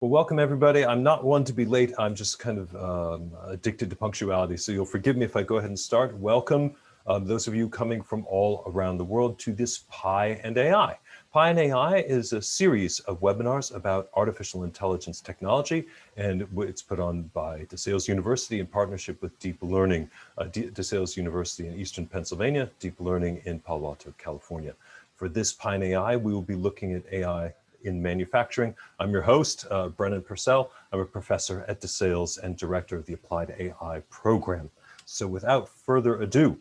Well, welcome everybody. I'm not one to be late. I'm just kind of addicted to punctuality. So you'll forgive me if I go ahead and start. Welcome, those of you coming from all around the world to this Pi and AI. Pi and AI is a series of webinars about artificial intelligence technology, and it's put on by DeSales University in partnership with Deep Learning, DeSales University in Eastern Pennsylvania, Deep Learning in Palo Alto, California. For this Pi and AI, we will be looking at AI in manufacturing. I'm your host, Brennan Purcell. I'm a professor at DeSales and director of the Applied AI program. So without further ado,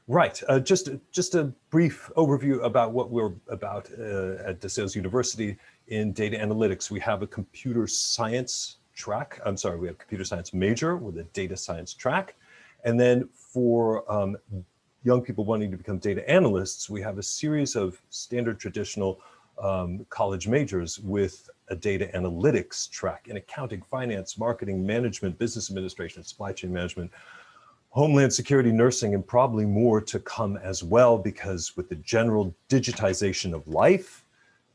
right, just a brief overview about what we're about at DeSales University in data analytics. We have a computer science track. We have computer science major with a data science track. And then for young people wanting to become data analysts, we have a series of standard traditional college majors with a data analytics track in accounting, finance, marketing, management, business administration, supply chain management, homeland security, nursing, and probably more to come as well, because with the general digitization of life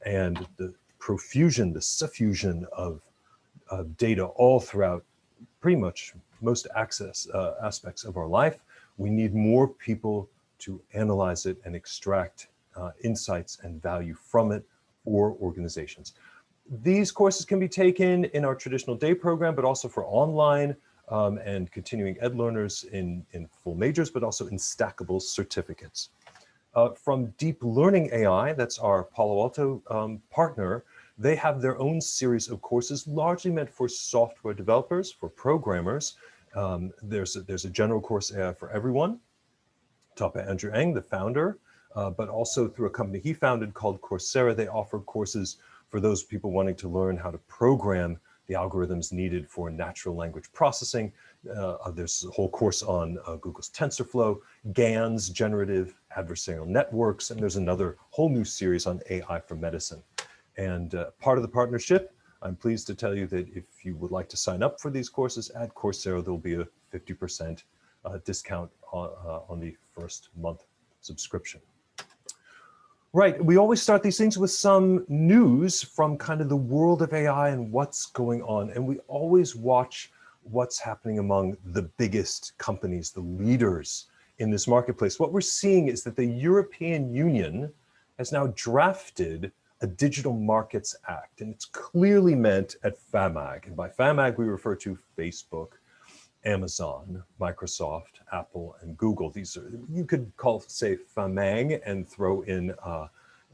and the profusion, the suffusion of data all throughout pretty much most aspects of our life, we need more people to analyze it and extract insights and value from it for organizations. These courses can be taken in our traditional day program, but also for online and continuing ed learners in full majors, but also in stackable certificates. From Deep Learning AI, that's our Palo Alto partner, they have their own series of courses largely meant for software developers, for programmers. There's a general course AI for everyone, taught by Andrew Ng, the founder, but also through a company he founded called Coursera. They offer courses for those people wanting to learn how to program the algorithms needed for natural language processing. There's a whole course on Google's TensorFlow, GANs, generative adversarial networks, and there's another whole new series on AI for medicine. And part of the partnership, I'm pleased to tell you that if you would like to sign up for these courses at Coursera, there'll be a 50% discount on the first month subscription. Right, we always start these things with some news from kind of the world of AI and what's going on. And we always watch what's happening among the biggest companies, the leaders in this marketplace. What we're seeing is that the European Union has now drafted a Digital Markets Act, and it's clearly meant at FAMAG. And by FAMAG, we refer to Facebook, Amazon, Microsoft, Apple, and Google. These are, you could say FAMAG and throw in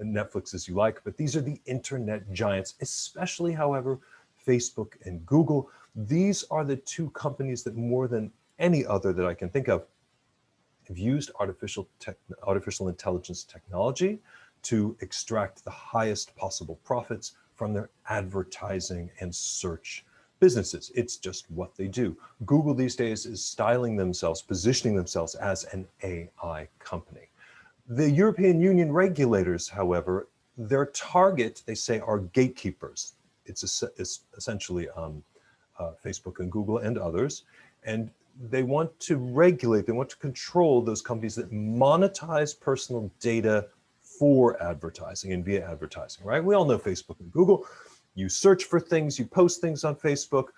Netflix as you like, but these are the internet giants, especially, however, Facebook and Google. These are the two companies that more than any other that I can think of have used artificial intelligence technology to extract the highest possible profits from their advertising and search businesses. It's just what they do. Google these days is styling themselves, positioning themselves as an AI company. The European Union regulators, however, their target, they say, are gatekeepers. It's essentially Facebook and Google and others. And they want to regulate, they want to control those companies that monetize personal data for advertising and via advertising, right? We all know Facebook and Google. You search for things, you post things on Facebook,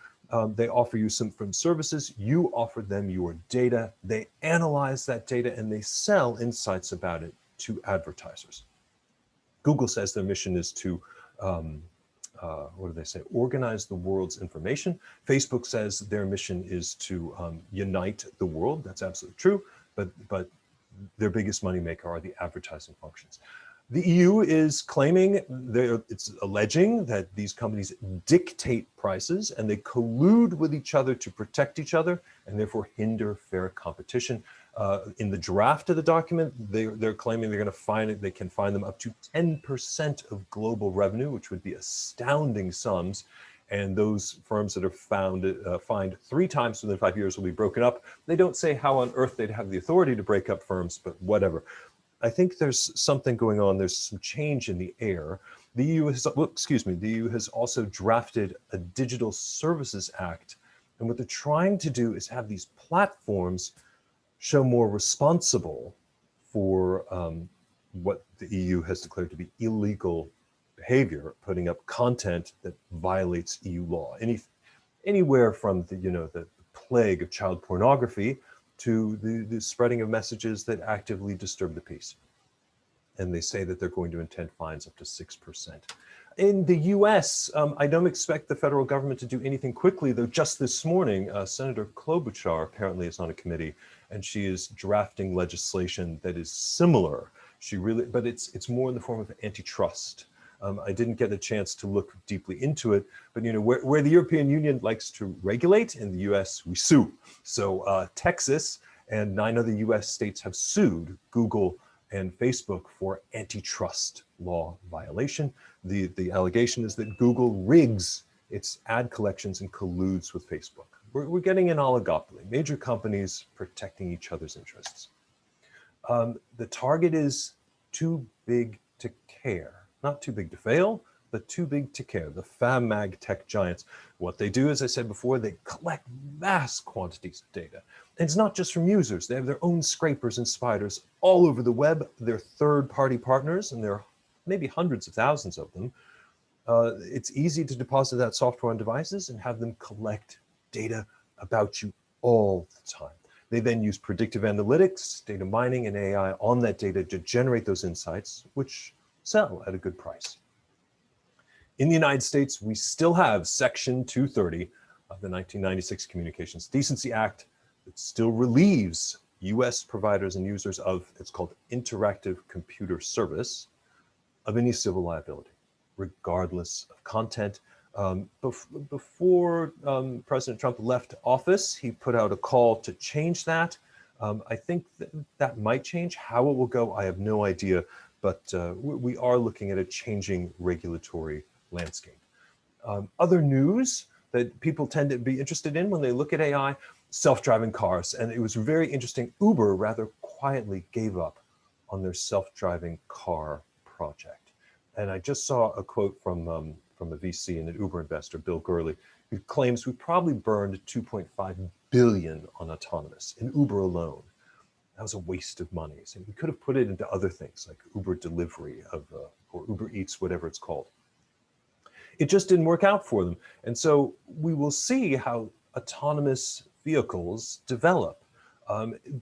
they offer you some services, you offer them your data, they analyze that data and they sell insights about it to advertisers. Google says their mission is to, what do they say, organize the world's information. Facebook says their mission is to unite the world. That's absolutely true, but their biggest moneymaker are the advertising functions. The EU is claiming, it's alleging that these companies dictate prices and they collude with each other to protect each other and therefore hinder fair competition. In the draft of the document, they're claiming they're going to find it, they can find them up to 10% of global revenue, which would be astounding sums. And those firms that are fined 3 times within 5 years will be broken up. They don't say how on earth they'd have the authority to break up firms, but whatever. I think there's something going on. There's some change in the air. The EU has also drafted a Digital Services Act. And what they're trying to do is have these platforms show more responsible for what the EU has declared to be illegal behavior, putting up content that violates EU law. Anywhere from the plague of child pornography to the spreading of messages that actively disturb the peace. And they say that they're going to intend fines up to 6%. In the US, I don't expect the federal government to do anything quickly, though just this morning, Senator Klobuchar apparently is on a committee, and she is drafting legislation that is similar. But it's more in the form of antitrust. I didn't get a chance to look deeply into it, but where the European Union likes to regulate, in the US we sue. So Texas and 9 other US states have sued Google and Facebook for antitrust law violation. The allegation is that Google rigs its ad collections and colludes with Facebook. We're getting an oligopoly, major companies protecting each other's interests. The target is too big to care. Not too big to fail, but too big to care. The FAMAG tech giants, what they do, as I said before, they collect vast quantities of data. And it's not just from users. They have their own scrapers and spiders all over the web. They're third-party partners, and there are maybe hundreds of thousands of them. It's easy to deposit that software on devices and have them collect data about you all the time. They then use predictive analytics, data mining, and AI on that data to generate those insights, which sell at a good price. In the United States, we still have Section 230 of the 1996 Communications Decency Act that still relieves US providers and users of, it's called interactive computer service, of any civil liability, regardless of content. Before President Trump left office, he put out a call to change that. I think that might change. How it will go, I have no idea, but we are looking at a changing regulatory landscape. Other news that people tend to be interested in when they look at AI, self-driving cars. And it was very interesting. Uber rather quietly gave up on their self-driving car project. And I just saw a quote from a VC and an Uber investor, Bill Gurley, who claims we probably burned $2.5 billion on autonomous in Uber alone. That was a waste of money. So we could have put it into other things like Uber delivery or Uber Eats, whatever it's called. It just didn't work out for them. And so we will see how autonomous vehicles develop.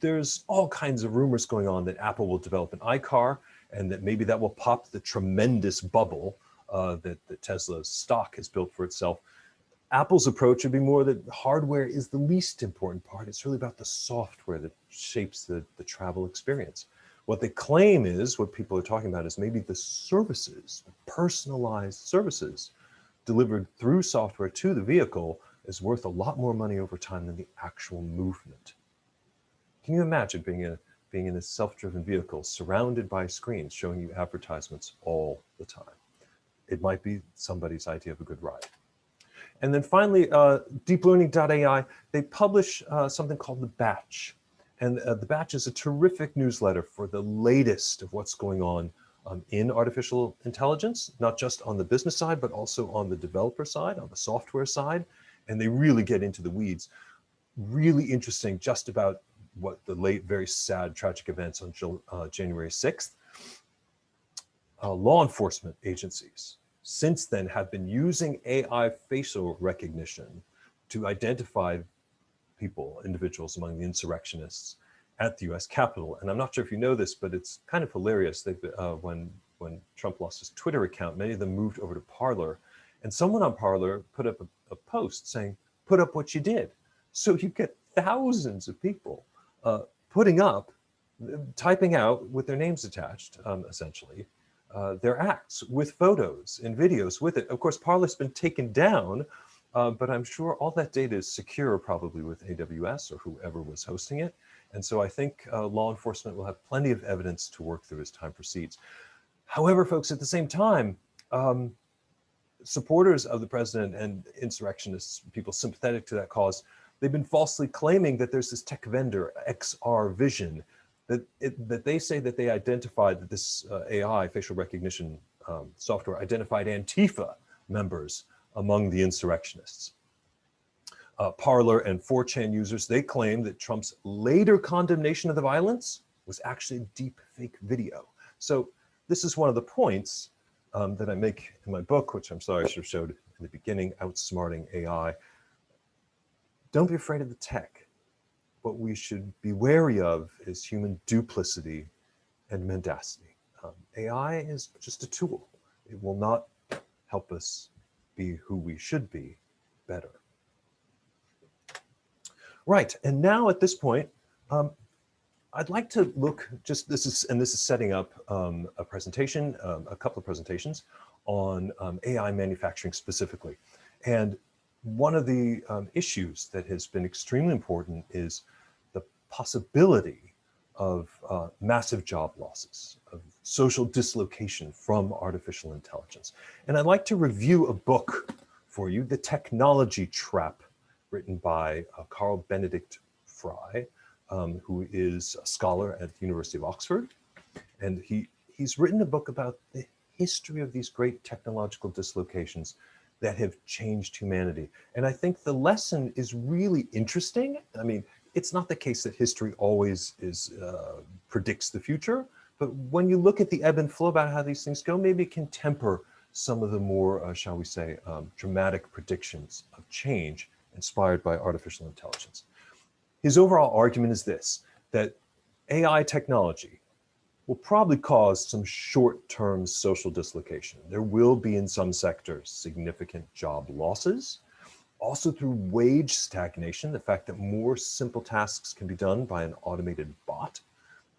There's all kinds of rumors going on that Apple will develop an iCar and that maybe that will pop the tremendous bubble that Tesla's stock has built for itself. Apple's approach would be more that hardware is the least important part. It's really about the software that shapes the travel experience. What they claim is, what people are talking about is maybe the services, personalized services delivered through software to the vehicle is worth a lot more money over time than the actual movement. Can you imagine being in a self-driven vehicle surrounded by screens showing you advertisements all the time? It might be somebody's idea of a good ride. And then finally, deeplearning.ai, they publish something called The Batch. And The Batch is a terrific newsletter for the latest of what's going on in artificial intelligence, not just on the business side, but also on the developer side, on the software side. And they really get into the weeds. Really interesting just about what the late, very sad, tragic events on January 6th. Law enforcement agencies since then have been using AI facial recognition to identify people, individuals among the insurrectionists at the US Capitol. And I'm not sure if you know this, but it's kind of hilarious. When Trump lost his Twitter account, many of them moved over to Parler. And someone on Parler put up a post saying, put up what you did. So you get thousands of people putting up, typing out with their names attached, essentially, their acts with photos and videos with it. Of course, Parler's been taken down, but I'm sure all that data is secure probably with AWS or whoever was hosting it. And so I think law enforcement will have plenty of evidence to work through as time proceeds. However, folks, at the same time, supporters of the president and insurrectionists, people sympathetic to that cause, they've been falsely claiming that there's this tech vendor, XR Vision, that they say that they identified that this AI facial recognition software identified Antifa members among the insurrectionists. Parler and 4chan users, they claim that Trump's later condemnation of the violence was actually deep fake video. So this is one of the points that I make in my book, which I'm sorry I should have showed in the beginning, Outsmarting AI. Don't be afraid of the tech. What we should be wary of is human duplicity and mendacity. AI is just a tool. It will not help us be who we should be better. Right, and now at this point, I'd like to look, this is setting up a presentation, a couple of presentations on AI manufacturing specifically. And one of the issues that has been extremely important is the possibility of massive job losses, of social dislocation from artificial intelligence. And I'd like to review a book for you, The Technology Trap, written by Carl Benedict Fry, who is a scholar at the University of Oxford. And he's written a book about the history of these great technological dislocations that have changed humanity. And I think the lesson is really interesting. I mean, it's not the case that history always predicts the future, but when you look at the ebb and flow about how these things go, maybe it can temper some of the more, shall we say, dramatic predictions of change inspired by artificial intelligence. His overall argument is this, that AI technology will probably cause some short-term social dislocation. There will be in some sectors significant job losses, also through wage stagnation. The fact that more simple tasks can be done by an automated bot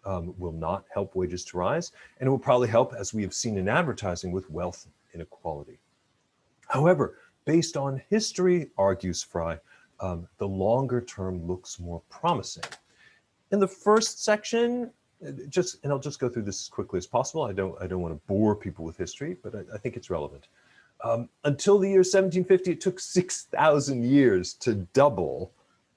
will not help wages to rise, and it will probably help, as we have seen in advertising, with wealth inequality. However, based on history, argues Fry, the longer term looks more promising. In the first section, and I'll just go through this as quickly as possible. I don't want to bore people with history, but I think it's relevant. Until the year 1750, it took 6,000 years to double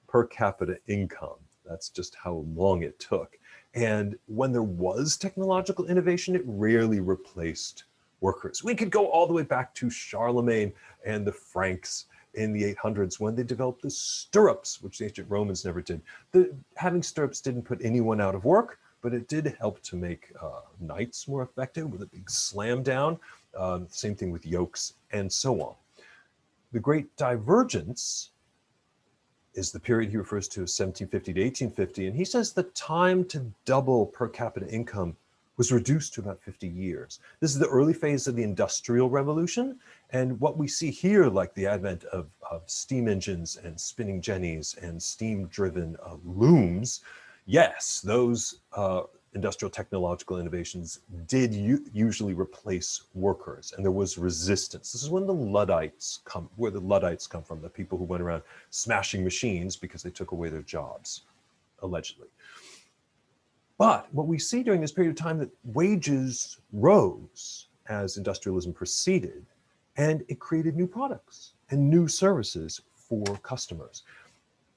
per capita income. That's just how long it took. And when there was technological innovation, it rarely replaced workers. We could go all the way back to Charlemagne and the Franks in the 800s when they developed the stirrups, which the ancient Romans never did. Having stirrups didn't put anyone out of work, but it did help to make knights more effective with a big slam down. Same thing with yokes and so on. The Great Divergence is the period he refers to as 1750 to 1850. And he says the time to double per capita income was reduced to about 50 years. This is the early phase of the Industrial Revolution. And what we see here, like the advent of steam engines and spinning jennies and steam-driven looms, yes, those industrial technological innovations did usually replace workers, and there was resistance. This is when the Luddites come, where the Luddites come from, the people who went around smashing machines because they took away their jobs, allegedly. But what we see during this period of time, that wages rose as industrialism proceeded, and it created new products and new services for customers.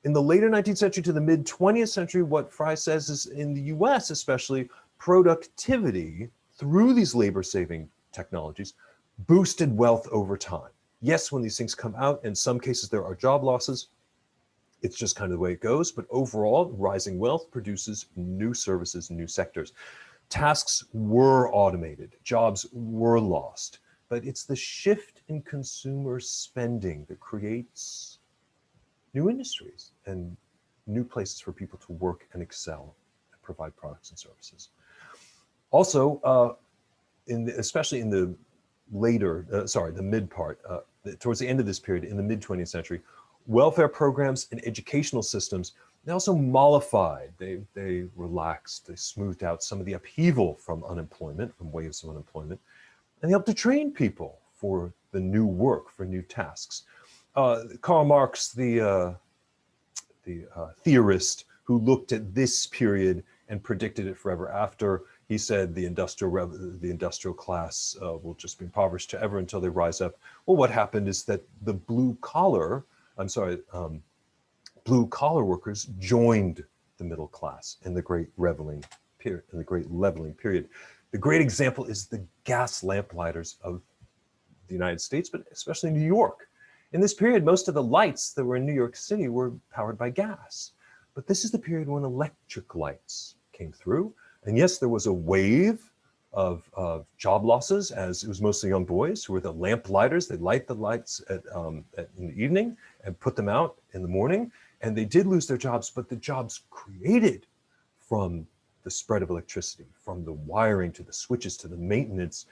In the later 19th century to the mid 20th century, what Fry says is in the US especially, productivity through these labor-saving technologies boosted wealth over time. Yes, when these things come out, in some cases there are job losses. It's just kind of the way it goes, but overall, rising wealth produces new services, new sectors. Tasks were automated, jobs were lost, but it's the shift in consumer spending that creates new industries and new places for people to work and excel and provide products and services. Also, especially in the later, the mid part, towards the end of this period, in the mid 20th century, welfare programs and educational systems, they also mollified, they relaxed, they smoothed out some of the upheaval from unemployment, from waves of unemployment, and they helped to train people for the new work, for new tasks. Karl Marx, the theorist who looked at this period and predicted it forever after, he said the industrial class will just be impoverished forever until they rise up. Well, what happened is that the blue collar workers joined the middle class in the Great Leveling period. The great example is the gas lamplighters of the United States, but especially New York. In this period, most of the lights that were in New York City were powered by gas. But this is the period when electric lights came through. And yes, there was a wave of job losses, as it was mostly young boys who were the lamp lighters. They light the lights in the evening and put them out in the morning. And they did lose their jobs, but the jobs created from the spread of electricity, from the wiring to the switches to the maintenance,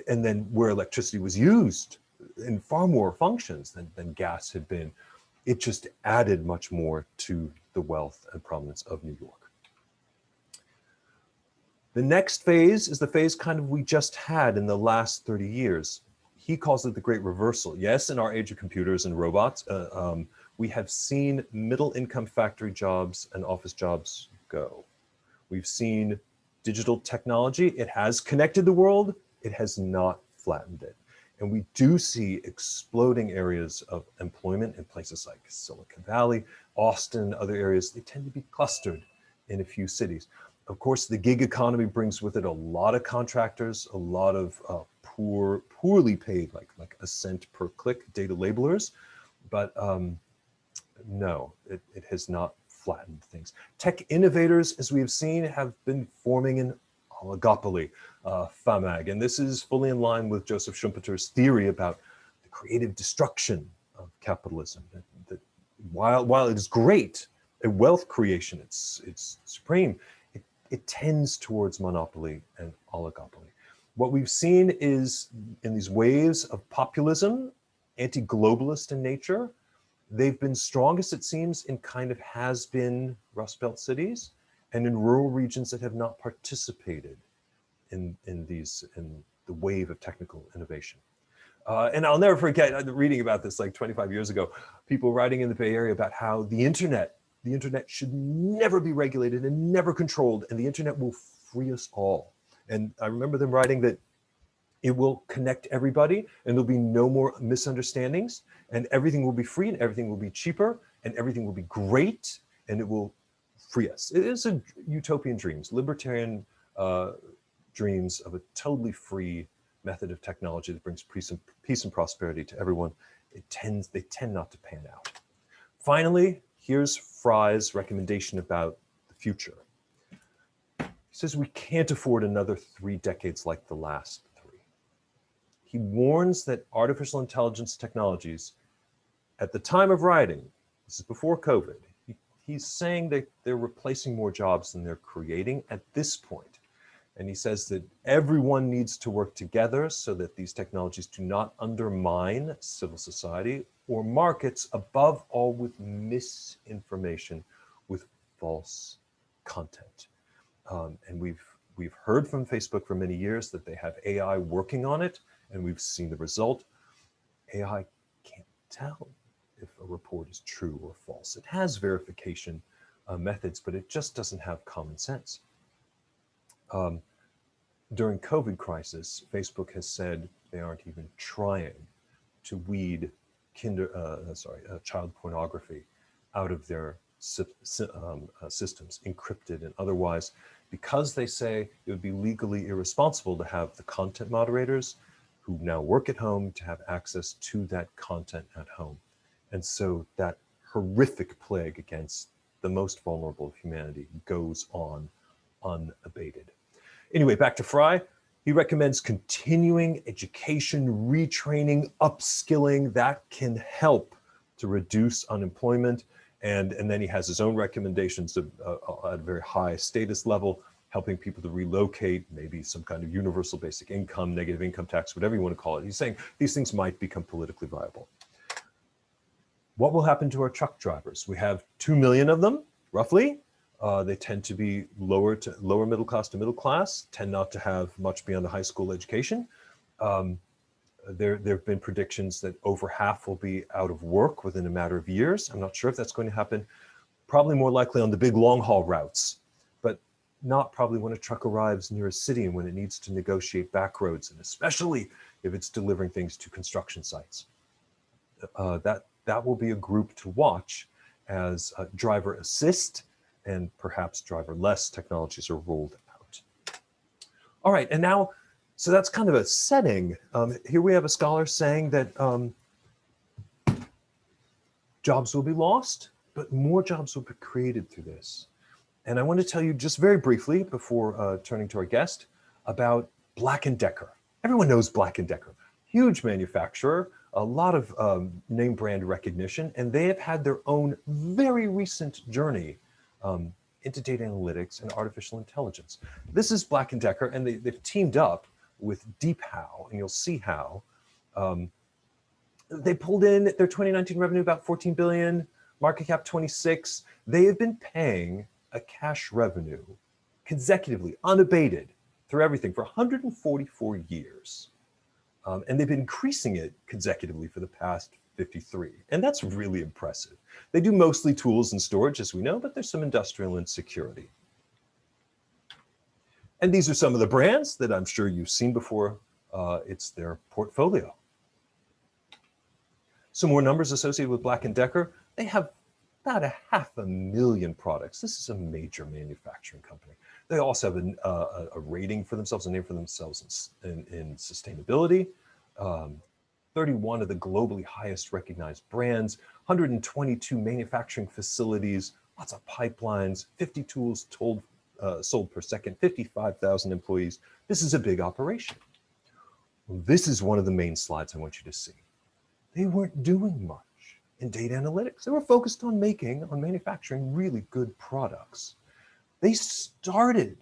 and then where electricity was used in far more functions than gas had been, it just added much more to the wealth and prominence of New York. The next phase is the phase kind of we just had in the last 30 years. He calls it the great reversal. Yes, in our age of computers and robots, we have seen middle income factory jobs and office jobs go. We've seen digital technology. It has connected the world. It has not flattened it. And we do see exploding areas of employment in places like Silicon Valley, Austin, other areas. They tend to be clustered in a few cities. Of course, the gig economy brings with it a lot of contractors, a lot of poorly paid, like a cent per click data labelers. But no, it has not flattened things. Tech innovators, as we have seen, have been forming an oligopoly, FAMAG. And this is fully in line with Joseph Schumpeter's theory about the creative destruction of capitalism. That while it is great, a wealth creation, it's supreme, it tends towards monopoly and oligopoly. What we've seen is in these waves of populism, anti-globalist in nature, they've been strongest, it seems, in kind of has-been Rust Belt cities and in rural regions that have not participated in the wave of technical innovation. And I'll never forget reading about this like 25 years ago, people writing in the Bay Area about how the internet should never be regulated and never controlled, and the internet will free us all. And I remember them writing that it will connect everybody and there'll be no more misunderstandings and everything will be free and everything will be cheaper and everything will be great and it will free us. It is a utopian dreams, libertarian dreams of a totally free method of technology that brings peace and prosperity to everyone. They tend not to pan out. Finally, here's Fry's recommendation about the future. He says we can't afford another 3 decades like the last 3. He warns that artificial intelligence technologies, at the time of writing, this is before COVID, he's saying that they're replacing more jobs than they're creating at this point. And he says that everyone needs to work together so that these technologies do not undermine civil society or markets, above all with misinformation, with false content. And we've heard from Facebook for many years that they have AI working on it, and we've seen the result. AI can't tell if a report is true or false. It has verification methods, but it just doesn't have common sense. During COVID crisis, Facebook has said they aren't even trying to weed child pornography out of their systems, encrypted and otherwise, because they say it would be legally irresponsible to have the content moderators who now work at home to have access to that content at home. And so that horrific plague against the most vulnerable of humanity goes on unabated. Anyway, back to Fry. He recommends continuing education, retraining, upskilling. That can help to reduce unemployment. And then he has his own recommendations at a very high status level, helping people to relocate, maybe some kind of universal basic income, negative income tax, whatever you want to call it. He's saying these things might become politically viable. What will happen to our truck drivers? We have 2 million of them, roughly. They tend to be lower middle class to middle class, tend not to have much beyond a high school education. There have been predictions that over half will be out of work within a matter of years. I'm not sure if that's going to happen. Probably more likely on the big long haul routes, but not probably when a truck arrives near a city and when it needs to negotiate back roads, and especially if it's delivering things to construction sites. That will be a group to watch as driver assist and perhaps driverless technologies are rolled out. All right, and now, so that's kind of a setting. Here we have a scholar saying that jobs will be lost, but more jobs will be created through this. And I want to tell you just very briefly before turning to our guest, about Black & Decker. Everyone knows Black & Decker, huge manufacturer, a lot of name brand recognition, and they have had their own very recent journey into data analytics and artificial intelligence. This is Black & Decker, and they've teamed up with DeepHow, and you'll see how. They pulled in their 2019 revenue about 14 billion, market cap 26. They have been paying a cash revenue consecutively, unabated, through everything for 144 years. And they've been increasing it consecutively for the past 53. And that's really impressive. They do mostly tools and storage, as we know, but there's some industrial and security. And these are some of the brands that I'm sure you've seen before. It's their portfolio. Some more numbers associated with Black & Decker. They have about 500,000 products. This is a major manufacturing company. They also have a rating for themselves, a name for themselves in sustainability. 31 of the globally highest recognized brands, 122 manufacturing facilities, lots of pipelines, 50 tools sold per second, 55,000 employees. This is a big operation. Well, this is one of the main slides I want you to see. They weren't doing much in data analytics. They were focused on manufacturing really good products. They started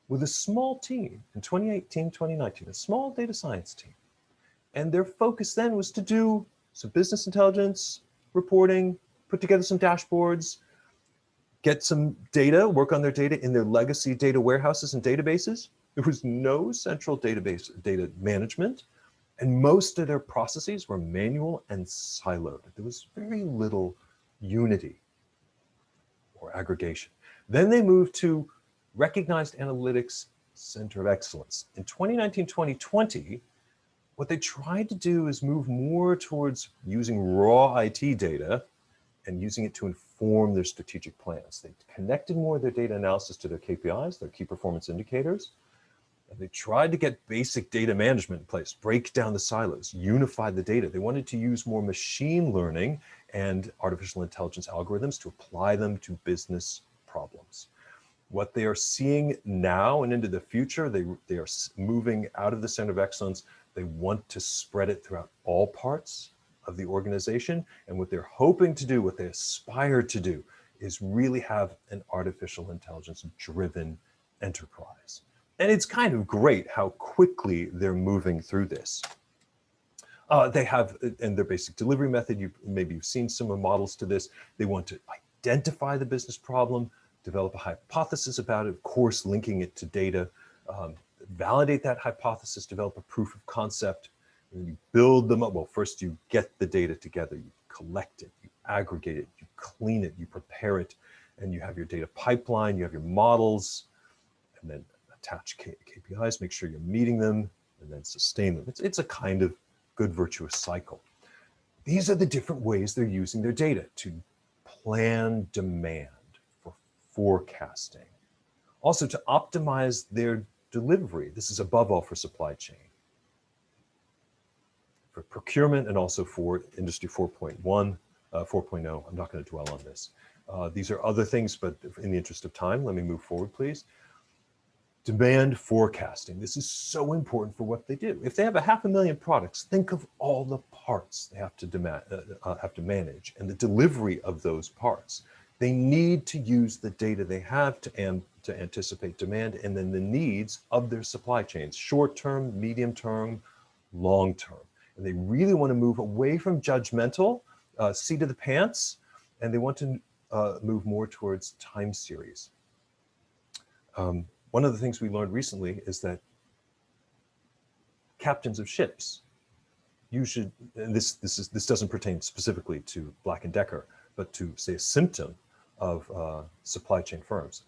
with a small team in 2018, 2019, a small data science team. And their focus then was to do some business intelligence reporting, put together some dashboards, get some data, work on their data in their legacy data warehouses and databases. There was no central database data management, and most of their processes were manual and siloed. There was very little unity or aggregation. Then they moved to Recognized Analytics Center of Excellence. In 2019, 2020, what they tried to do is move more towards using raw IT data and using it to inform their strategic plans. They connected more of their data analysis to their KPIs, their key performance indicators, and they tried to get basic data management in place, break down the silos, unify the data. They wanted to use more machine learning and artificial intelligence algorithms to apply them to business problems. What they are seeing now and into the future, they are moving out of the center of excellence. They want to spread it throughout all parts of the organization. And what they're hoping to do, what they aspire to do, is really have an artificial intelligence driven enterprise. And it's kind of great how quickly they're moving through this. They have, in their basic delivery method, maybe you've seen some models to this. They want to identify the business problem, develop a hypothesis about it, of course, linking it to data, validate that hypothesis, develop a proof of concept, and you build them up. Well, first you get the data together, you collect it, you aggregate it, you clean it, you prepare it, and you have your data pipeline, you have your models, and then attach KPIs, make sure you're meeting them, and then sustain them. It's a kind of good virtuous cycle. These are the different ways they're using their data to plan demand, for forecasting, also to optimize their delivery. This is above all for supply chain, for procurement, and also for Industry 4.1, 4.0. I'm not going to dwell on this. These are other things, but in the interest of time, let me move forward, please. Demand forecasting. This is so important for what they do. If they have 500,000 products, think of all the parts they have to manage and the delivery of those parts. They need to use the data they have to anticipate demand and then the needs of their supply chains, short-term, medium-term, long-term. And they really want to move away from judgmental, seat of the pants, and they want to move more towards time series. One of the things we learned recently is that captains of ships, you should, and this doesn't pertain specifically to Black & Decker, but to say a symptom of supply chain firms.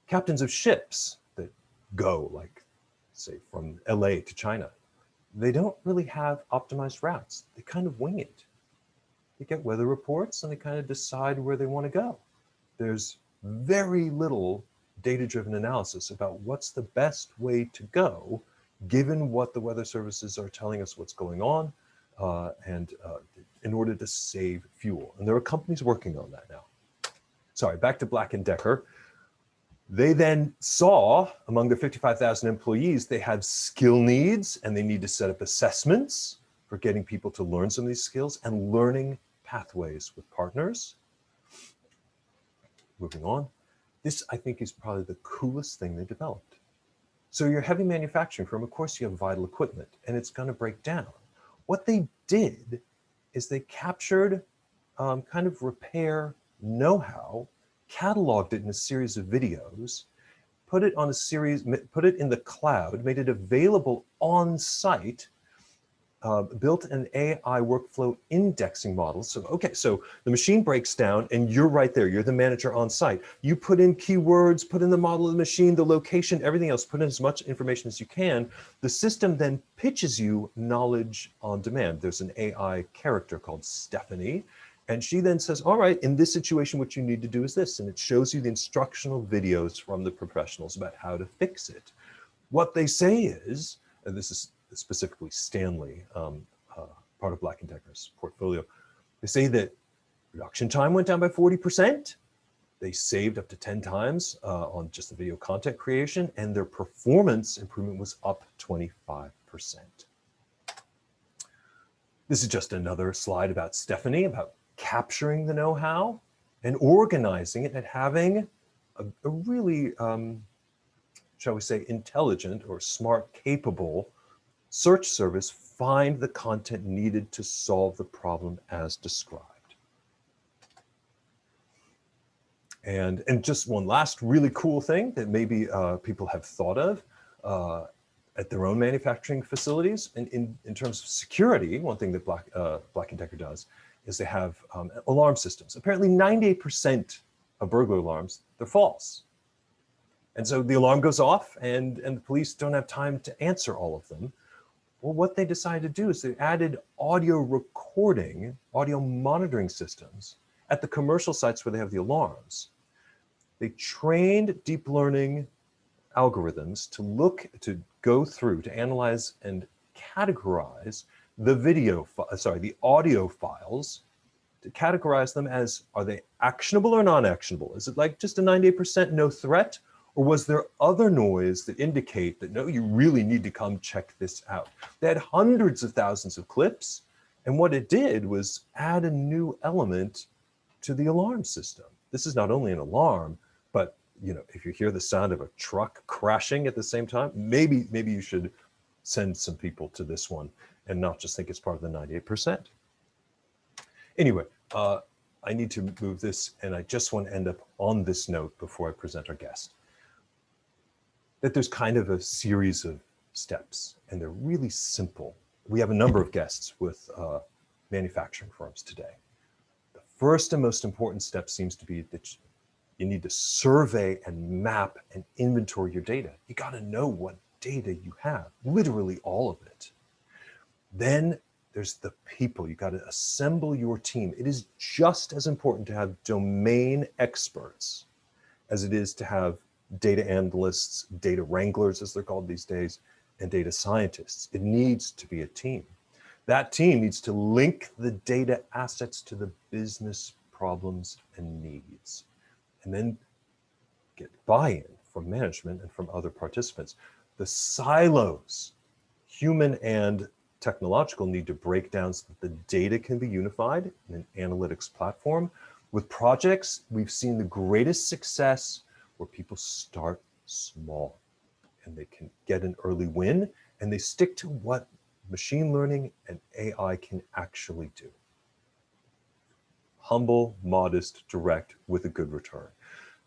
Captains of ships that go, like say from LA to China, they don't really have optimized routes. They kind of wing it. They get weather reports and they kind of decide where they want to go. There's very little data-driven analysis about what's the best way to go, given what the weather services are telling us what's going on, and in order to save fuel. And there are companies working on that now. Sorry, back to Black & Decker. They then saw among their 55,000 employees, they had skill needs and they need to set up assessments for getting people to learn some of these skills and learning pathways with partners. Moving on. This, I think, is probably the coolest thing they developed. So your heavy manufacturing firm, of course, you have vital equipment and it's going to break down. What they did is they captured kind of repair know-how, cataloged it in a series of videos, put it on a series, put it in the cloud, made it available on site, built an AI workflow indexing model. So, okay, so the machine breaks down and you're right there. You're the manager on site. You put in keywords, put in the model of the machine, the location, everything else, put in as much information as you can. The system then pitches you knowledge on demand. There's an AI character called Stephanie. And she then says, all right, in this situation, what you need to do is this. And it shows you the instructional videos from the professionals about how to fix it. What they say is, and this is specifically Stanley, part of Black & Decker's portfolio, they say that production time went down by 40%. They saved up to 10 times on just the video content creation, and their performance improvement was up 25%. This is just another slide about Stephanie, about capturing the know-how and organizing it and having a really, shall we say, intelligent or smart, capable search service find the content needed to solve the problem as described. And just one last really cool thing that maybe people have thought of at their own manufacturing facilities. And in terms of security, one thing that Black & Decker does is they have alarm systems. Apparently 98% of burglar alarms, they're false. And so the alarm goes off and the police don't have time to answer all of them. Well, what they decided to do is they added audio recording, audio monitoring systems at the commercial sites where they have the alarms. They trained deep learning algorithms to go through, to analyze and categorize the audio files, to categorize them as, are they actionable or non-actionable? Is it like just a 98% no threat? Or was there other noise that indicate that, no, you really need to come check this out? They had hundreds of thousands of clips. And what it did was add a new element to the alarm system. This is not only an alarm, but if you hear the sound of a truck crashing at the same time, maybe you should send some people to this one and not just think it's part of the 98%. Anyway, I need to move this, and I just want to end up on this note before I present our guest. That there's kind of a series of steps, and they're really simple. We have a number of guests with manufacturing firms today. The first and most important step seems to be that you need to survey and map and inventory your data. You got to know what data you have, literally all of it. Then there's the people. You got to assemble your team. It is just as important to have domain experts as it is to have data analysts, data wranglers, as they're called these days, and data scientists. It needs to be a team. That team needs to link the data assets to the business problems and needs, and then get buy-in from management and from other participants. The silos, human and technological, need to break down so that the data can be unified in an analytics platform. With projects, we've seen the greatest success where people start small and they can get an early win and they stick to what machine learning and AI can actually do. Humble, modest, direct, with a good return.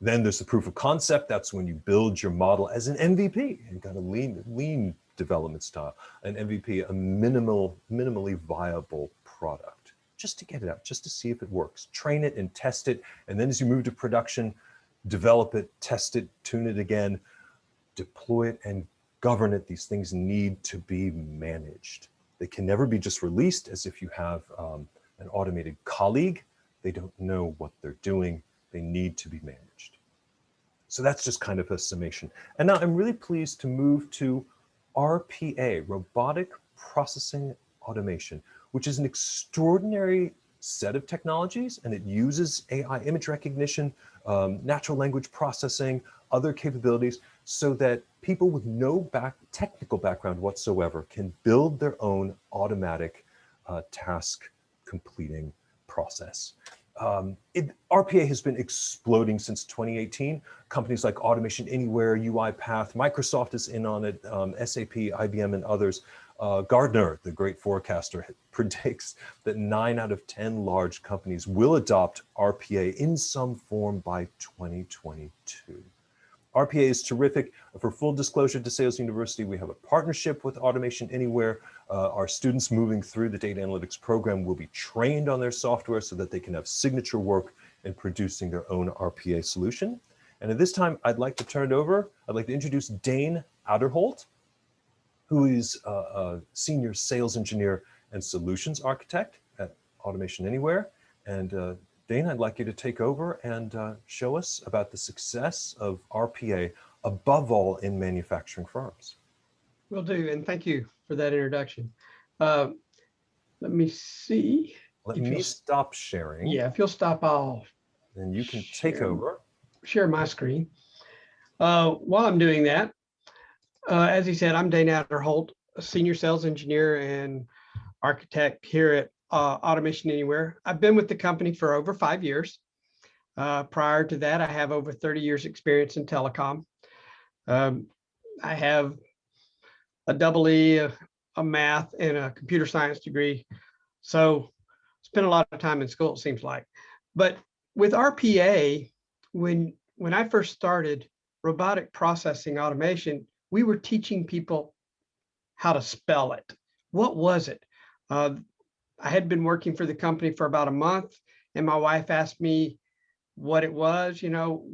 Then there's the proof of concept. That's when you build your model as an MVP and kind of lean development style. An MVP, a minimally viable product, just to get it out, just to see if it works. Train it and test it. And then as you move to production, develop it, test it, tune it again, deploy it and govern it. These things need to be managed. They can never be just released as if you have an automated colleague. They don't know what they're doing. They need to be managed. So that's just kind of a summation. And now I'm really pleased to move to RPA, Robotic Processing Automation, which is an extraordinary set of technologies, and it uses AI image recognition, natural language processing, other capabilities so that people with no technical background whatsoever can build their own automatic task completing process. RPA has been exploding since 2018. Companies like Automation Anywhere, UiPath, Microsoft is in on it, SAP, IBM, and others. Gartner, the great forecaster, predicts that 9 out of 10 large companies will adopt RPA in some form by 2022. RPA is terrific. For full disclosure, DeSales University, we have a partnership with Automation Anywhere. Our students moving through the data analytics program will be trained on their software so that they can have signature work in producing their own RPA solution. And at this time, I'd like to turn it over. I'd like to introduce Dane Holt, who is a senior sales engineer and solutions architect at Automation Anywhere. And Dane, I'd like you to take over and show us about the success of RPA, above all in manufacturing firms. Will do, and thank you for that introduction. Let me see. Let me stop sharing. Yeah, if you'll stop, I'll. Then you can take over. Share my screen. While I'm doing that, as he said, I'm Dane Holt, a senior sales engineer and architect here at Automation Anywhere. I've been with the company for over 5 years. Prior to that, I have over 30 years experience in telecom. I have a EE, a math, and a computer science degree. So spent a lot of time in school, it seems like. But with RPA, when I first started robotic processing automation, we were teaching people how to spell it. What was it? I had been working for the company for about a month, and my wife asked me what it was. You know,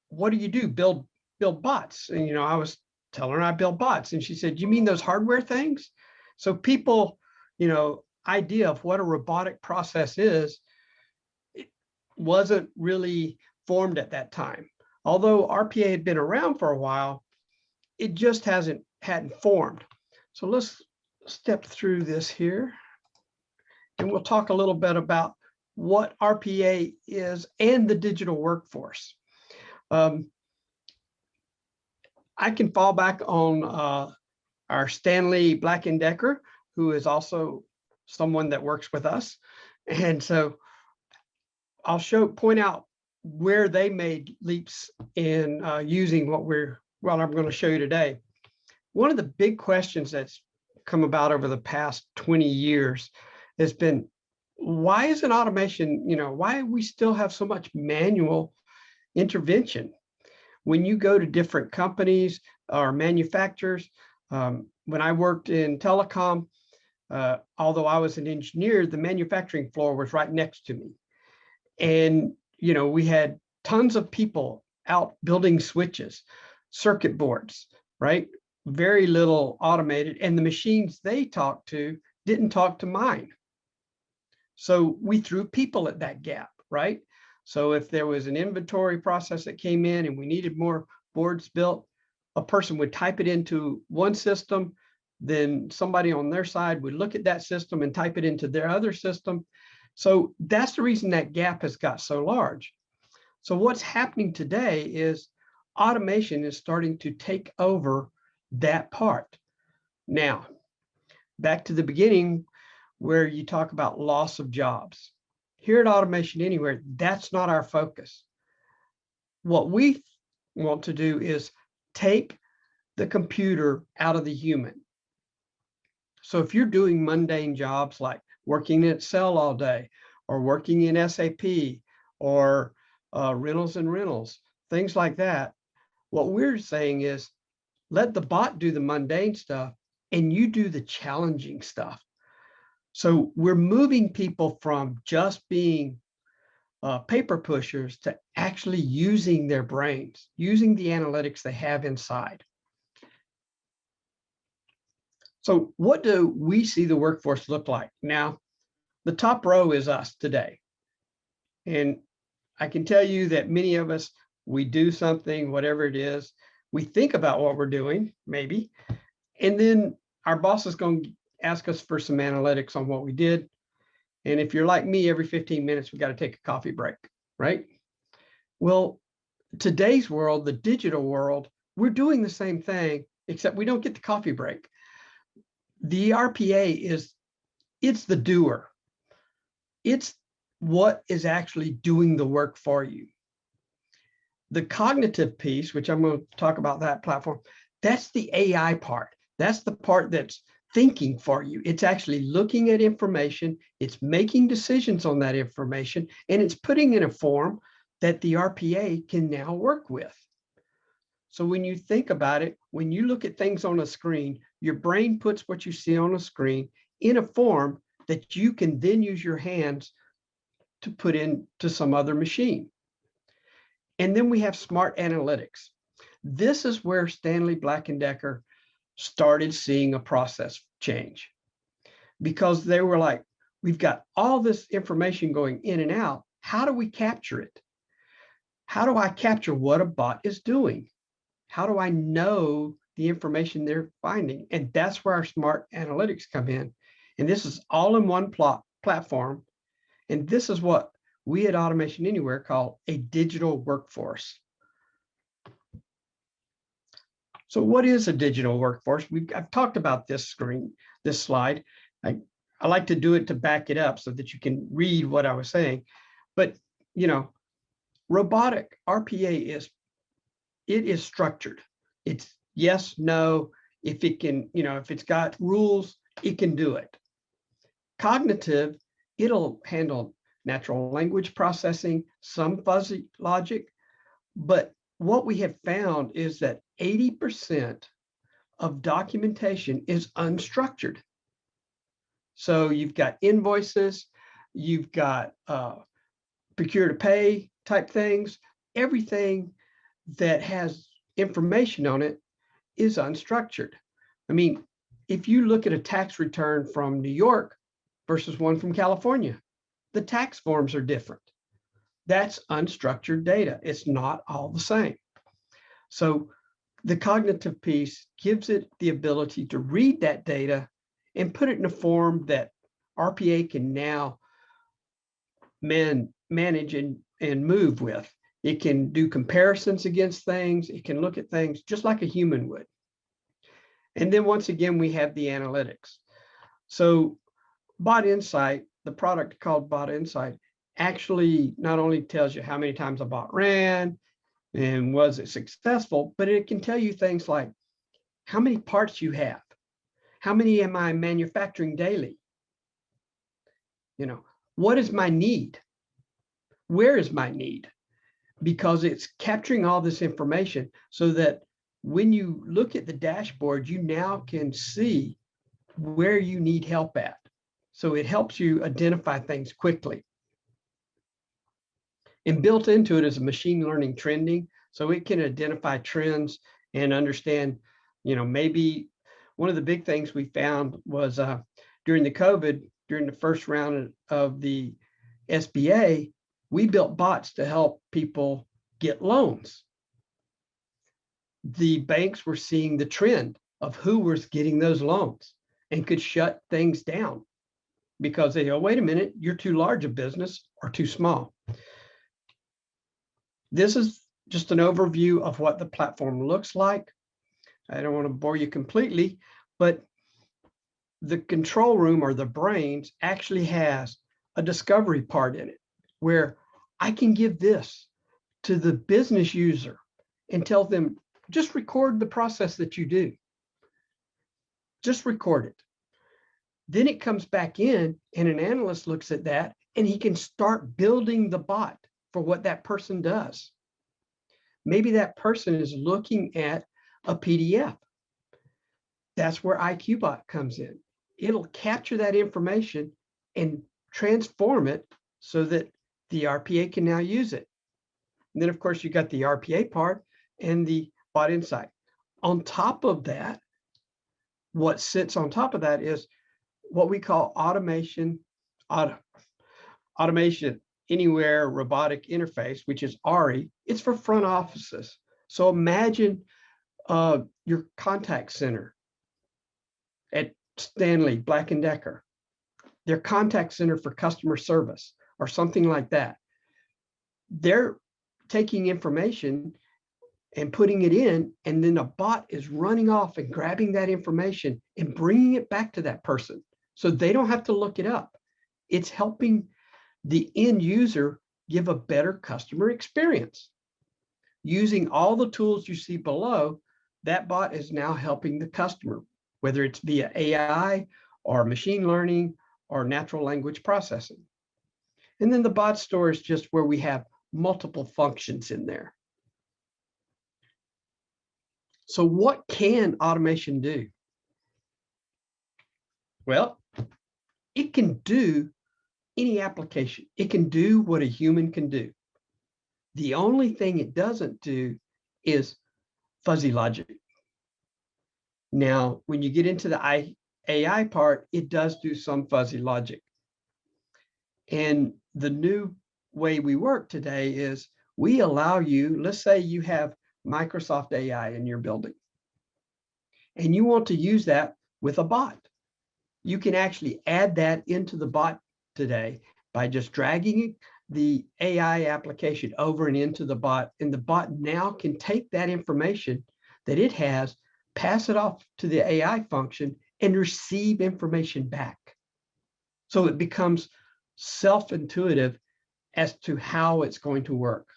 what do you do? Build bots. And, you know, I was telling her I build bots. And she said, you mean those hardware things? So people, you know, idea of what a robotic process is, it wasn't really formed at that time. Although RPA had been around for a while, it just hadn't formed. So let's step through this here, and we'll talk a little bit about what RPA is and the digital workforce. I can fall back on our Stanley Black & Decker, who is also someone that works with us. And so I'll point out where they made leaps in using what I'm going to show you today. One of the big questions that's come about over the past 20 years has been, why isn't automation, you know, why we still have so much manual intervention? When you go to different companies or manufacturers, when I worked in telecom, although I was an engineer, the manufacturing floor was right next to me. And, you know, we had tons of people out building switches, circuit boards, right? Very little automated, and the machines they talked to didn't talk to mine. So we threw people at that gap, right? So if there was an inventory process that came in and we needed more boards built, a person would type it into one system, then somebody on their side would look at that system and type it into their other system. So that's the reason that gap has got so large. So what's happening today is automation is starting to take over that part. Now, back to the beginning where you talk about loss of jobs. Here at Automation Anywhere, that's not our focus. What we want to do is take the computer out of the human. So if you're doing mundane jobs like working in Excel all day, or working in SAP, or rentals, things like that, what we're saying is let the bot do the mundane stuff and you do the challenging stuff. So we're moving people from just being paper pushers to actually using their brains, using the analytics they have inside. So what do we see the workforce look like? Now, the top row is us today. And I can tell you that many of us, we do something, whatever it is, we think about what we're doing, maybe, and then our boss is going to ask us for some analytics on what we did. And if you're like me, every 15 minutes, we got to take a coffee break, right? Well, today's world, the digital world, we're doing the same thing, except we don't get the coffee break. The RPA it's the doer. It's what is actually doing the work for you. The cognitive piece, which I'm going to talk about that platform, that's the AI part. That's the part that's thinking for you. It's actually looking at information, it's making decisions on that information, and it's putting in a form that the RPA can now work with. So when you think about it, when you look at things on a screen, your brain puts what you see on a screen in a form that you can then use your hands to put into some other machine. And then we have smart analytics. This is where Stanley Black & Decker started seeing a process change, because they were like, we've got all this information going in and out. How do we capture it? How do I capture what a bot is doing? How do I know the information they're finding? And that's where our smart analytics come in. And this is all in one platform. And this is what we at Automation Anywhere call a digital workforce. So what is a digital workforce? I've talked about this slide. I like to do it to back it up so that you can read what I was saying. But, robotic RPA is structured. It's yes, no. If it can, if it's got rules, it can do it. Cognitive, it'll handle natural language processing, some fuzzy logic. But what we have found is that 80% of documentation is unstructured. So you've got invoices, you've got procure to pay type things. Everything that has information on it is unstructured. I mean, if you look at a tax return from New York versus one from California, the tax forms are different. That's unstructured data. It's not all the same. So the cognitive piece gives it the ability to read that data and put it in a form that RPA can now manage and move with. It can do comparisons against things. It can look at things just like a human would. And then once again, we have the analytics. So Bot Insight, the product called Bot Insight, actually not only tells you how many times a bot ran and was it successful, but it can tell you things like how many parts you have, how many am I manufacturing daily, what is my need, where is my need, because it's capturing all this information so that when you look at the dashboard, you now can see where you need help at. So it helps you identify things quickly. And built into it is a machine learning trending, so it can identify trends and understand, maybe one of the big things we found was during the COVID, during the first round of the SBA, we built bots to help people get loans. The banks were seeing the trend of who was getting those loans and could shut things down because they go, wait a minute, you're too large a business or too small. This is just an overview of what the platform looks like. I don't want to bore you completely, but the control room or the brains actually has a discovery part in it where I can give this to the business user and tell them, just record the process that you do. Just record it. Then it comes back in and an analyst looks at that and he can start building the bot for what that person does. Maybe that person is looking at a PDF. That's where IQBot comes in. It'll capture that information and transform it so that the RPA can now use it. And then, of course, you got the RPA part and the Bot Insight. On top of that, what sits on top of that is what we call automation anywhere robotic interface, which is ARI. It's for front offices. So imagine your contact center at Stanley Black & Decker, their contact center for customer service or something like that. They're taking information and putting it in, and then a bot is running off and grabbing that information and bringing it back to that person. So they don't have to look it up. It's helping the end user give a better customer experience. Using all the tools you see below, that bot is now helping the customer, whether it's via AI or machine learning or natural language processing. And then the bot store is just where we have multiple functions in there. So what can automation do? Well, it can do any application. It can do what a human can do. The only thing it doesn't do is fuzzy logic. Now, when you get into the AI part, it does do some fuzzy logic. And the new way we work today is we allow you, let's say you have Microsoft AI in your building, and you want to use that with a bot. You can actually add that into the bot today by just dragging the AI application over and into the bot, and the bot now can take that information that it has, pass it off to the AI function, and receive information back. So it becomes self-intuitive as to how it's going to work.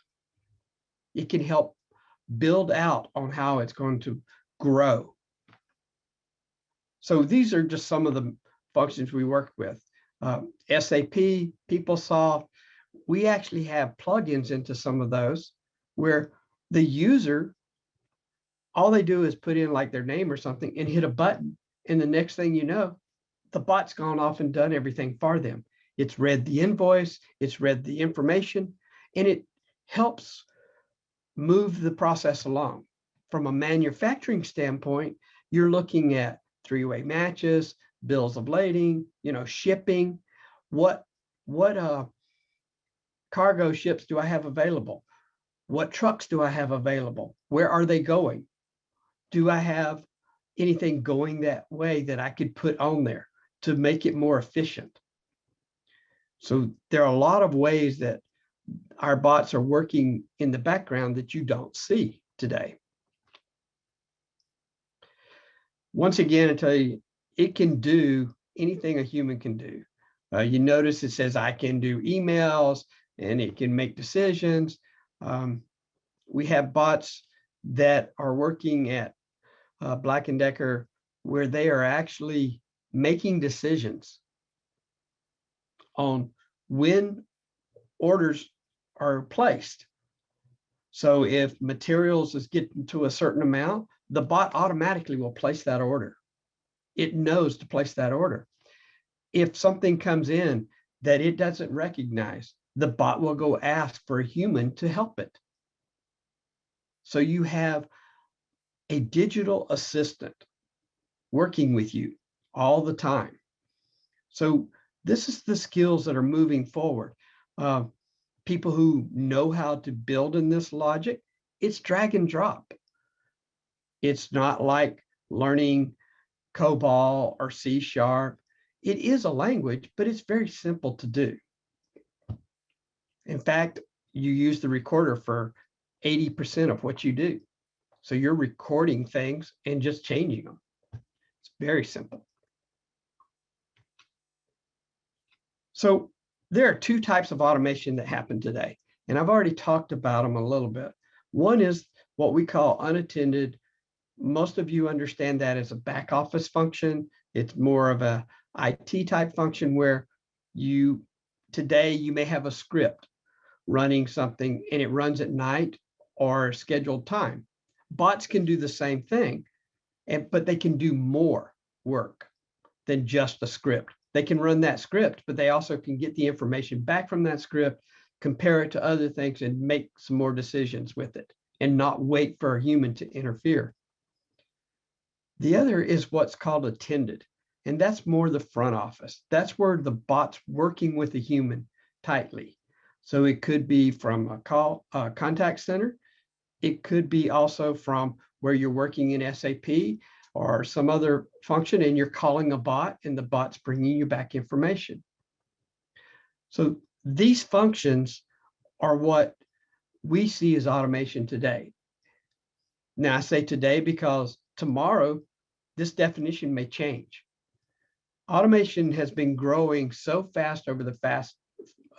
It can help build out on how it's going to grow. So these are just some of the functions we work with. SAP, PeopleSoft, we actually have plugins into some of those where the user, all they do is put in like their name or something and hit a button. And the next thing you know, the bot's gone off and done everything for them. It's read the invoice, it's read the information, and it helps move the process along. From a manufacturing standpoint, you're looking at three-way matches, bills of lading, shipping. What cargo ships do I have available? What trucks do I have available? Where are they going? Do I have anything going that way that I could put on there to make it more efficient? So there are a lot of ways that our bots are working in the background that you don't see today. Once again, I tell you, it can do anything a human can do. You notice it says I can do emails and it can make decisions. We have bots that are working at Black & Decker where they are actually making decisions on when orders are placed. So if materials is getting to a certain amount, the bot automatically will place that order. It knows to place that order. If something comes in that it doesn't recognize, the bot will go ask for a human to help it. So you have a digital assistant working with you all the time. So this is the skills that are moving forward. People who know how to build in this logic, it's drag and drop. It's not like learning COBOL or C#. It is a language, but it's very simple to do. In fact, you use the recorder for 80% of what you do. So you're recording things and just changing them. It's very simple. So there are two types of automation that happen today, and I've already talked about them a little bit. One is what we call unattended. Most of you understand that as a back office function. It's more of a IT type function where today you may have a script running something and it runs at night or scheduled time. Bots can do the same thing, but they can do more work than just a script. They can run that script, but they also can get the information back from that script, compare it to other things, and make some more decisions with it and not wait for a human to interfere. The other is what's called attended, and that's more the front office. That's where the bot's working with the human tightly. So it could be from a contact center. It could be also from where you're working in SAP or some other function and you're calling a bot and the bot's bringing you back information. So these functions are what we see as automation today. Now I say today because tomorrow this definition may change. Automation has been growing so fast over the past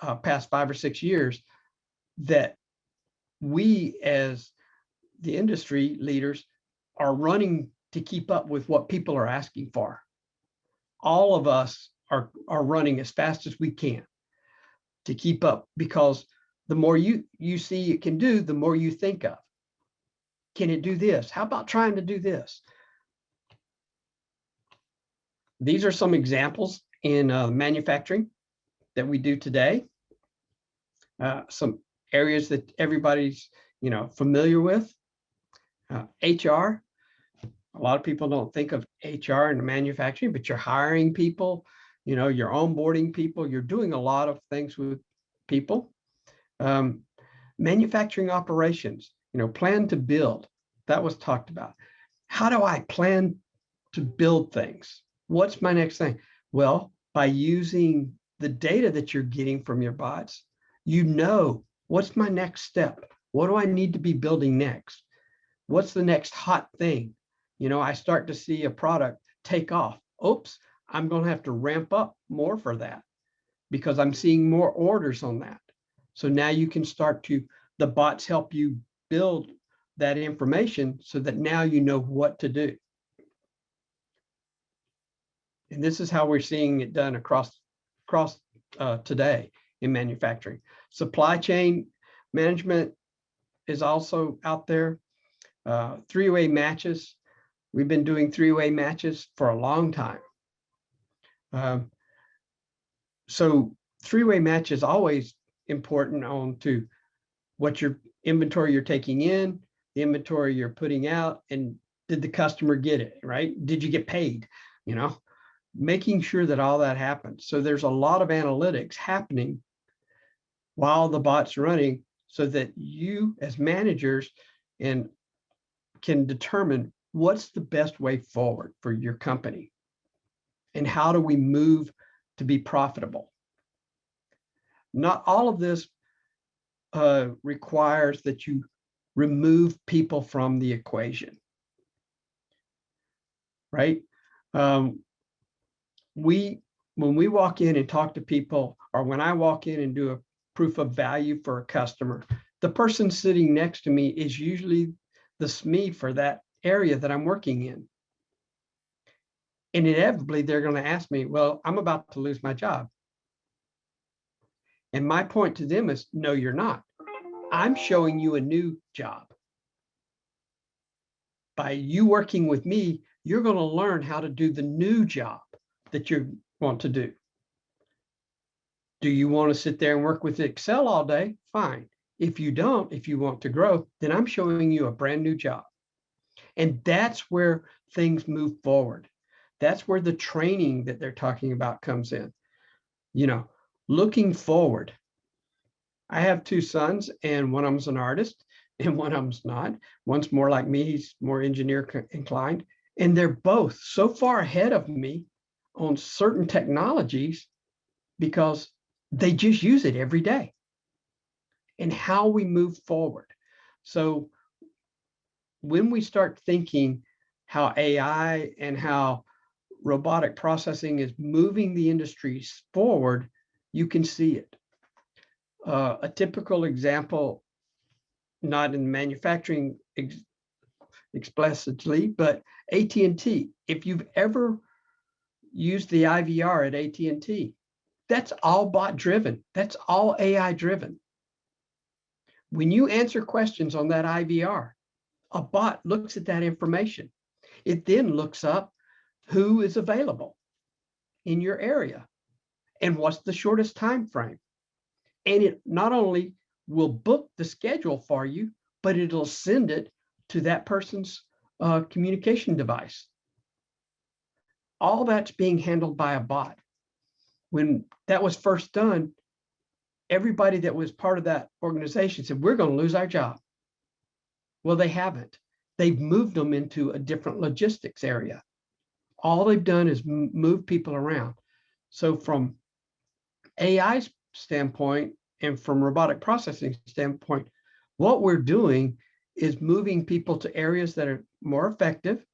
5 or 6 years that we as the industry leaders are running to keep up with what people are asking for. All of us are running as fast as we can to keep up, because the more you see it can do, the more you think of. Can it do this? How about trying to do this? These are some examples in manufacturing that we do today. Some areas that everybody's familiar with. HR. A lot of people don't think of HR in manufacturing, but you're hiring people, you're onboarding people, you're doing a lot of things with people. Manufacturing operations, plan to build. That was talked about. How do I plan to build things? What's my next thing? Well, by using the data that you're getting from your bots, what's my next step? What do I need to be building next? What's the next hot thing? I start to see a product take off. Oops, I'm going to have to ramp up more for that because I'm seeing more orders on that. So now you can the bots help you build that information so that now you know what to do. And this is how we're seeing it done across today in manufacturing. Supply chain management is also out there. Three-way matches. We've been doing three-way matches for a long time. So three-way match is always important on to what your inventory you're taking in, the inventory you're putting out, and did the customer get it, right? Did you get paid? Making sure that all that happens. So there's a lot of analytics happening while the bot's running so that you as managers can determine what's the best way forward for your company and how do we move to be profitable. Not all of this requires that you remove people from the equation, right? When we walk in and talk to people, or when I walk in and do a proof of value for a customer, the person sitting next to me is usually the SME for that area that I'm working in. And inevitably, they're going to ask me, well, I'm about to lose my job. And my point to them is, no, you're not. I'm showing you a new job. By you working with me, you're going to learn how to do the new job that you want to do. Do you want to sit there and work with Excel all day? Fine. If you don't, if you want to grow, then I'm showing you a brand new job. And that's where things move forward. That's where the training that they're talking about comes in. Looking forward. I have 2 sons, and one of them's an artist and one of them's not. One's more like me, he's more engineer inclined. And they're both so far ahead of me on certain technologies because they just use it every day. And how we move forward. So when we start thinking how AI and how robotic processing is moving the industries forward, you can see it. A typical example, not in manufacturing explicitly, but AT&T. If you've ever used the IVR at AT&T, that's all bot driven. That's all AI driven. When you answer questions on that IVR, a bot looks at that information. It then looks up who is available in your area and what's the shortest time frame. And it not only will book the schedule for you, but it'll send it to that person's communication device. All that's being handled by a bot. When that was first done, everybody that was part of that organization said, we're going to lose our job. Well, they haven't. They've moved them into a different logistics area. All they've done is move people around. So from AI's standpoint and from robotic processing standpoint, what we're doing is moving people to areas that are more effective.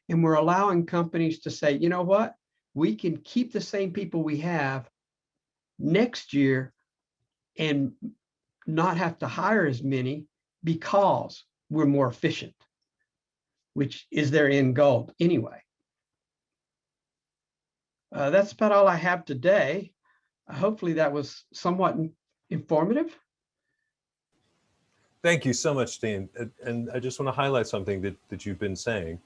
And we're allowing companies to say, you know what, we can keep the same people we have next year and not have to hire as many because we're more efficient, which is their end goal anyway. That's about all I have today. Hopefully that was somewhat informative. Thank you so much, Dean. And I just want to highlight something that you've been saying,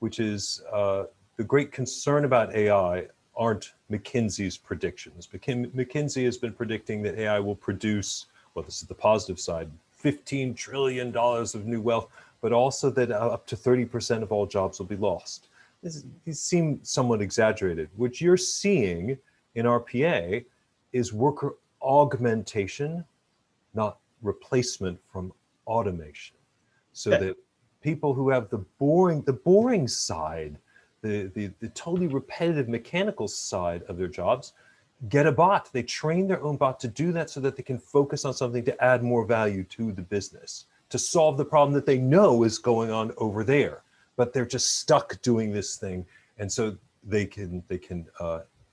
which is the great concern about AI aren't McKinsey's predictions. McKinsey has been predicting that AI will produce, well, this is the positive side, $15 trillion of new wealth, but also that up to 30% of all jobs will be lost. These seem somewhat exaggerated. What you're seeing in RPA is worker augmentation, not replacement from automation. So that people who have the boring side, the totally repetitive mechanical side of their jobs, get a bot. They train their own bot to do that so that they can focus on something to add more value to the business, to solve the problem that they know is going on over there, but they're just stuck doing this thing. And so they can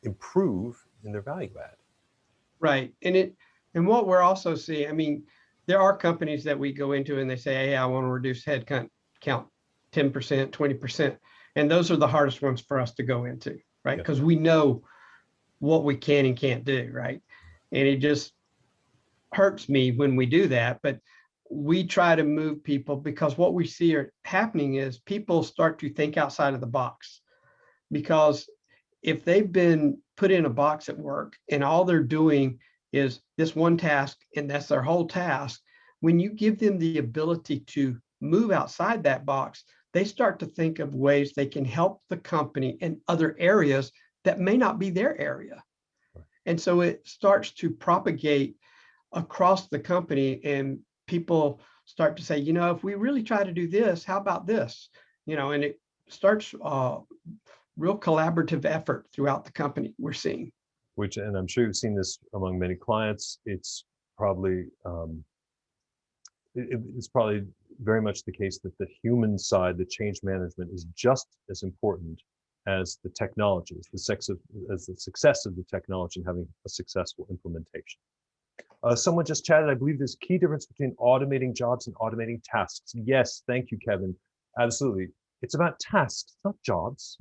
improve in their value add. Right. And what we're also seeing, I mean, there are companies that we go into and they say, hey, I want to reduce head count 10%, 20%. And those are the hardest ones for us to go into, right? Because we know what we can and can't do, right? And it just hurts me when we do that. But we try to move people because what we see are happening is people start to think outside of the box. Because if they've been put in a box at work and all they're doing is this one task and that's their whole task, when you give them the ability to move outside that box, they start to think of ways they can help the company in other areas that may not be their area. And so it starts to propagate across the company and people start to say, you know, if we really try to do this, how about this? You know, and it starts real collaborative effort throughout the company we're seeing. Which, and I'm sure you've seen this among many clients, it's probably it's probably very much the case that the human side, the change management, is just as important as the technology, as the success of the technology and having a successful implementation. Someone just chatted, I believe there's a key difference between automating jobs and automating tasks. Yes, thank you, Kevin. Absolutely. It's about tasks, not jobs.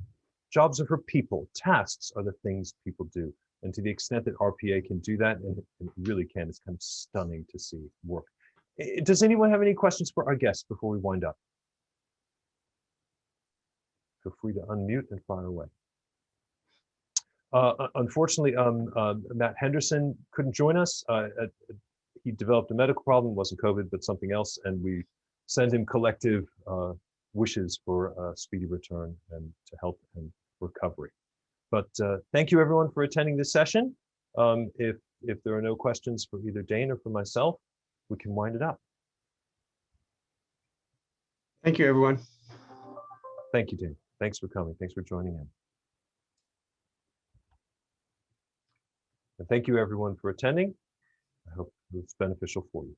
Jobs are for people. Tasks are the things people do. And to the extent that RPA can do that, and it really can, it's kind of stunning to see work. Does anyone have any questions for our guests before we wind up? Feel free to unmute and fire away. Unfortunately, Matt Henderson couldn't join us. He developed a medical problem, it wasn't COVID, but something else, and we send him collective wishes for a speedy return and to help and recovery. But thank you everyone for attending this session. If there are no questions for either Dane or for myself, we can wind it up. Thank you, everyone. Thank you, Dane. Thanks for coming. Thanks for joining in. And thank you everyone for attending. I hope it's beneficial for you.